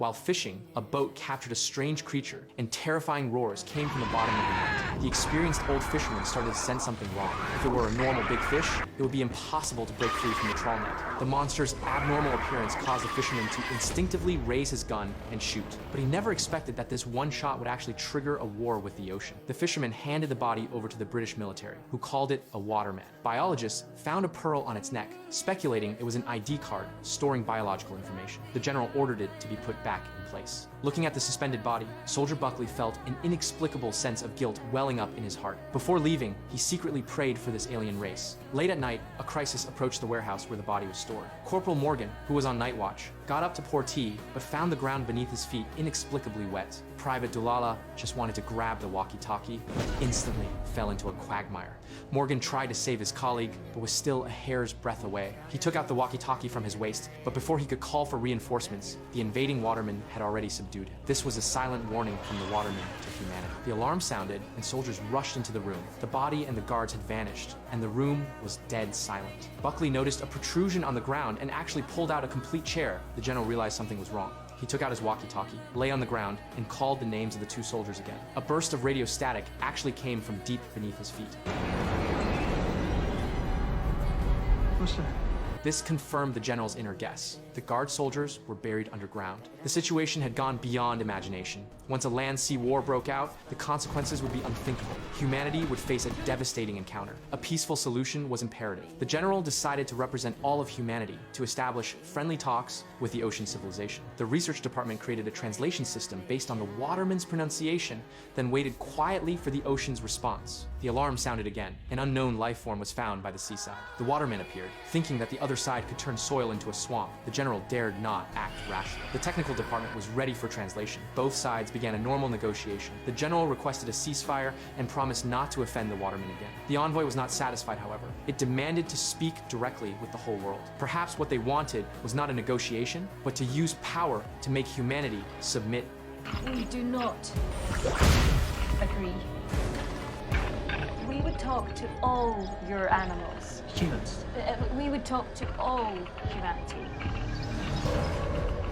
While fishing, a boat captured a strange creature, and terrifying roars came from the bottom of the net. The experienced old fisherman started to sense something wrong. If it were a normal big fish, it would be impossible to break free from the trawl net. The monster's abnormal appearance caused the fisherman to instinctively raise his gun and shoot. But he never expected that this one shot would actually trigger a war with the ocean. The fisherman handed the body over to the British military, who called it a waterman. Biologists found a pearl on its neck, speculating it was an ID card storing biological information. The general ordered it to be put back in place. Looking at the suspended body, Soldier Buckley felt an inexplicable sense of guilt welling up in his heart. Before leaving, he secretly prayed for this alien race. Late at night, a crisis approached the warehouse where the body was stored. Corporal Morgan, who was on night watch, got up to pour tea, but found the ground beneath his feet inexplicably wet. Private Dulala just wanted to grab the walkie-talkie, but instantly fell into a quagmire. Morgan tried to save his colleague, but was still a hair's breadth away. He took out the walkie-talkie from his waist, but before he could call for reinforcements, the invading watermen had already subdued him. This was a silent warning from the watermen to humanity. The alarm sounded, and soldiers rushed into the room. The body and the guards had vanished, and the room was dead silent. Buckley noticed a protrusion on the ground and actually pulled out a complete chair. The general realized something was wrong. He took out his walkie-talkie, lay on the ground, and called the names of the two soldiers again. A burst of radio static actually came from deep beneath his feet. What's that? This confirmed the general's inner guess. The guard soldiers were buried underground. The situation had gone beyond imagination. Once a land-sea war broke out, the consequences would be unthinkable. Humanity would face a devastating encounter. A peaceful solution was imperative. The general decided to represent all of humanity to establish friendly talks with the ocean civilization. The research department created a translation system based on the waterman's pronunciation, then waited quietly for the ocean's response. The alarm sounded again. An unknown life form was found by the seaside. The waterman appeared, thinking that the other side could turn soil into a swamp. The general dared not act rashly. The technical department was ready for translation. Both sides began a normal negotiation. The general requested a ceasefire and promised not to offend the watermen again. The envoy was not satisfied, however. It demanded to speak directly with the whole world. Perhaps what they wanted was not a negotiation, but to use power to make humanity submit. We do not agree. We would talk to all your animals. Humans. We would talk to all humanity.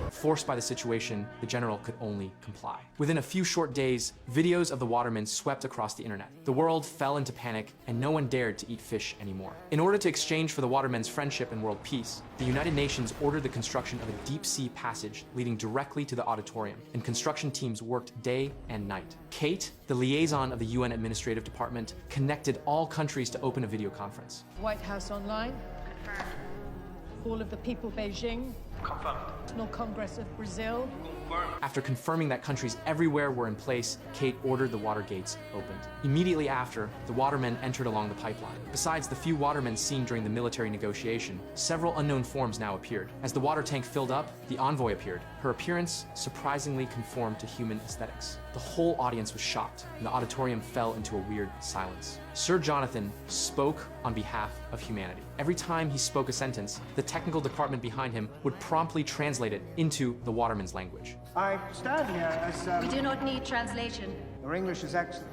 Forced by the situation, the general could only comply. Within a few short days, videos of the watermen swept across the internet. The world fell into panic, and no one dared to eat fish anymore. In order to exchange for the watermen's friendship and world peace, the United Nations ordered the construction of a deep-sea passage leading directly to the auditorium, and construction teams worked day and night. Kate, the liaison of the UN Administrative Department, connected all countries to open a video conference. White House online. Confirmed. All of the people Beijing. Confirmed. National Congress of Brazil. Confirmed. After confirming that countries everywhere were in place, Kate ordered the water gates opened. Immediately after, the watermen entered along the pipeline. Besides the few watermen seen during the military negotiation, several unknown forms now appeared. As the water tank filled up, the envoy appeared. Her appearance surprisingly conformed to human aesthetics. The whole audience was shocked, and the auditorium fell into a weird silence. Sir Jonathan spoke on behalf of humanity. Every time he spoke a sentence, the technical department behind him would promptly translate it into the waterman's language. I stand here as, We do not need translation. Your English is excellent.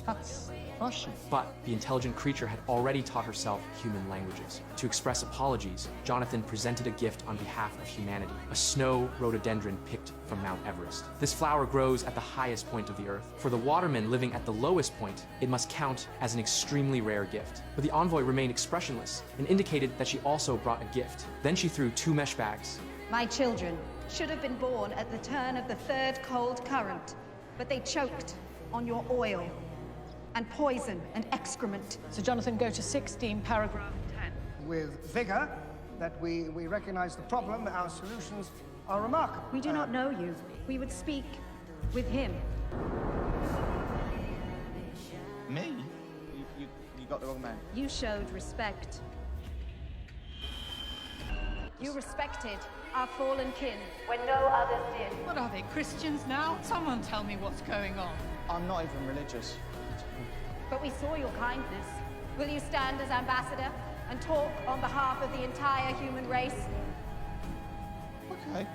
That's Russian. But the intelligent creature had already taught herself human languages. To express apologies, Jonathan presented a gift on behalf of humanity, a snow rhododendron picked from Mount Everest. This flower grows at the highest point of the earth. For the watermen living at the lowest point, it must count as an extremely rare gift. But the envoy remained expressionless and indicated that she also brought a gift. Then she threw 2 mesh bags. My children should have been born at the turn of the 3rd cold current, but they choked on your oil and poison and excrement. So Jonathan, go to 16, paragraph 10. With vigor, that we recognize the problem, our solutions are remarkable. We do not know you. We would speak with him. Me? You got the wrong man. You showed respect. You respected our fallen kin when no others did. What are they, Christians now? Someone tell me what's going on. I'm not even religious. But we saw your kindness. Will you stand as ambassador and talk on behalf of the entire human race? Okay.